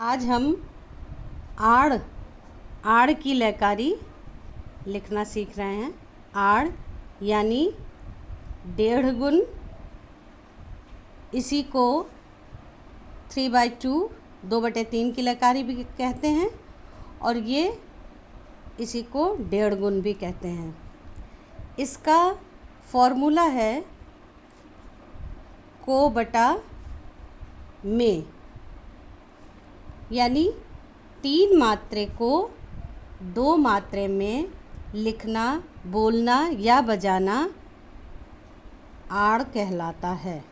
आज हम आड़ आड़ की लयकारी लिखना सीख रहे हैं। आड़ यानी 1.5 गुण, इसी को 3/2 2/3 की लयकारी भी कहते हैं और ये इसी को 1.5 गुण भी कहते हैं। इसका फॉर्मूला है को बटा में, यानी 3 मात्रे को 2 मात्रे में लिखना, बोलना या बजाना आड़ कहलाता है।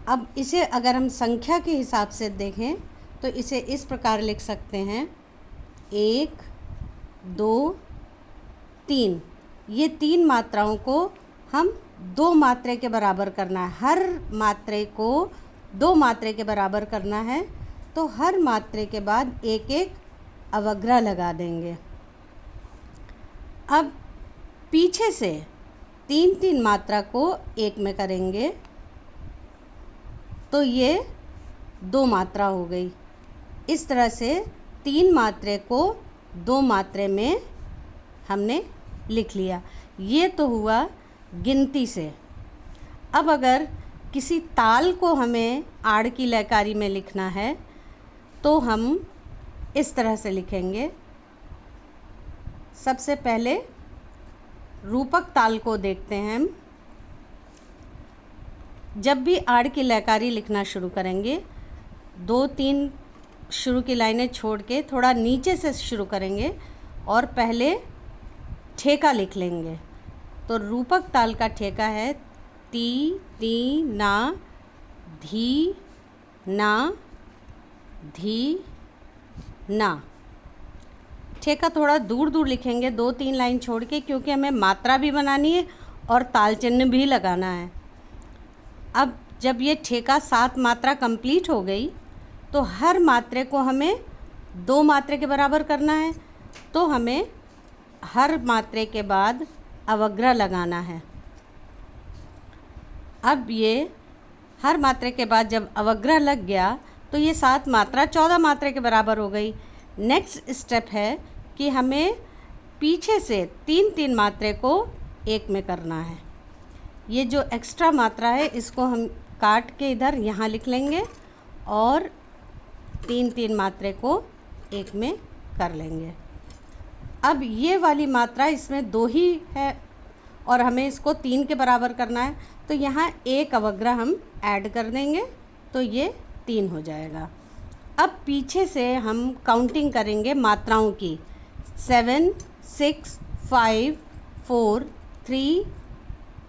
अब इसे अगर हम संख्या के हिसाब से देखें तो इसे इस प्रकार लिख सकते हैं 1 2 3। ये 3 मात्राओं को हम 2 मात्रे के बराबर करना है। हर मात्रे को 2 मात्रे के बराबर करना है तो हर मात्रे के बाद एक एक अवग्रह लगा देंगे। अब पीछे से 3 मात्रा को 1 में करेंगे तो ये 2 मात्रा हो गई। इस तरह से 3 मात्रे को 2 मात्रे में हमने लिख लिया। ये तो हुआ गिनती से। अब अगर किसी ताल को हमें आड़ की लयकारी में लिखना है तो हम इस तरह से लिखेंगे। सबसे पहले रूपक ताल को देखते हैं हम। जब भी आड़ की लयकारी लिखना शुरू करेंगे 2-3 शुरू की लाइनें छोड़ के थोड़ा नीचे से शुरू करेंगे और पहले ठेका लिख लेंगे। तो रूपक ताल का ठेका है ती ती ना धी ना धी ना। ठेका थोड़ा दूर दूर लिखेंगे 2-3 लाइन छोड़ के, क्योंकि हमें मात्रा भी बनानी है और ताल चिन्ह भी लगाना है। अब जब ये ठेका 7 मात्रा कंप्लीट हो गई तो हर मात्रे को हमें 2 मात्रे के बराबर करना है, तो हमें हर मात्रे के बाद अवग्रह लगाना है। अब ये हर मात्रे के बाद जब अवग्रह लग गया तो ये 7 मात्रा 14 मात्रे के बराबर हो गई। नेक्स्ट स्टेप है कि हमें पीछे से 3 मात्रे को 1 में करना है। ये जो एक्स्ट्रा मात्रा है इसको हम काट के इधर यहाँ लिख लेंगे और 3 मात्रे को 1 में कर लेंगे। अब ये वाली मात्रा इसमें 2 ही है और हमें इसको 3 के बराबर करना है, तो यहाँ 1 अवग्रह हम ऐड कर देंगे तो ये 3 हो जाएगा। अब पीछे से हम काउंटिंग करेंगे मात्राओं की। 7 6 5 4 3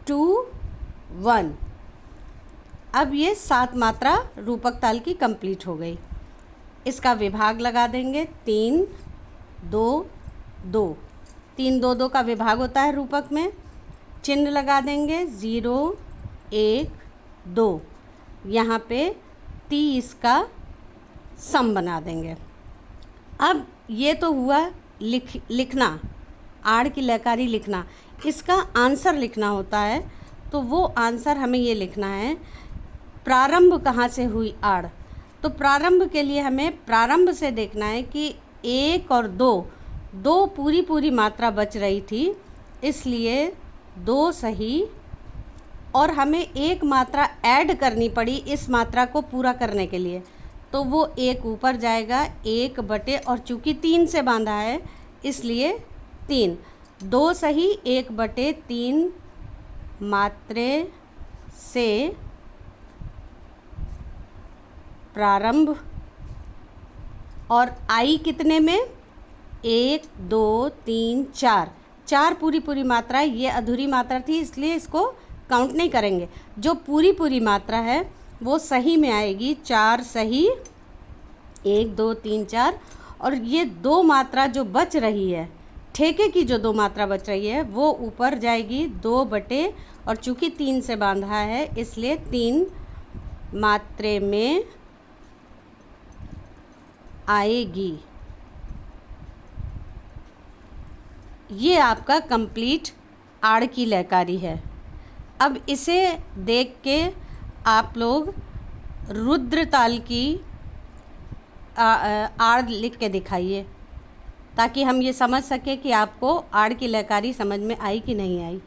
2 1। अब ये 7 मात्रा रूपक ताल की कंप्लीट हो गई। इसका विभाग लगा देंगे 3 2 2। 3 2 2 का विभाग होता है रूपक में। चिन्ह लगा देंगे 0 1 2। यहाँ पे 30 का सम बना देंगे। अब ये तो हुआ लिखना, आड़ की लयकारी लिखना। इसका आंसर लिखना होता है, तो वो आंसर हमें ये लिखना है प्रारंभ कहाँ से हुई आड़। तो प्रारंभ के लिए हमें प्रारंभ से देखना है कि 1 और 2 पूरी मात्रा बच रही थी, इसलिए 2 सही, और हमें 1 मात्रा ऐड करनी पड़ी इस मात्रा को पूरा करने के लिए, तो वो 1 ऊपर जाएगा 1 बटे, और चूँकि 3 से बांधा है इसलिए 3। 2 सही 1 बटे 3 मात्रे से प्रारंभ, और आई कितने में 1 2 3 4 पूरी मात्रा है। ये अधूरी मात्रा थी इसलिए इसको काउंट नहीं करेंगे। जो पूरी मात्रा है वो सही में आएगी, 4 सही 1 2 3 4। और ये 2 मात्रा जो बच रही है, ठेके की जो 2 मात्रा बच रही है वो ऊपर जाएगी 2 बटे, और चूँकि 3 से बांधा है इसलिए 3 मात्रे में आएगी। ये आपका कंप्लीट आड़ की लयकारी है। अब इसे देख के आप लोग रुद्र ताल की आड़ लिख के दिखाइए, ताकि हम ये समझ सकें कि आपको आड़ की लयकारी समझ में आई कि नहीं आई।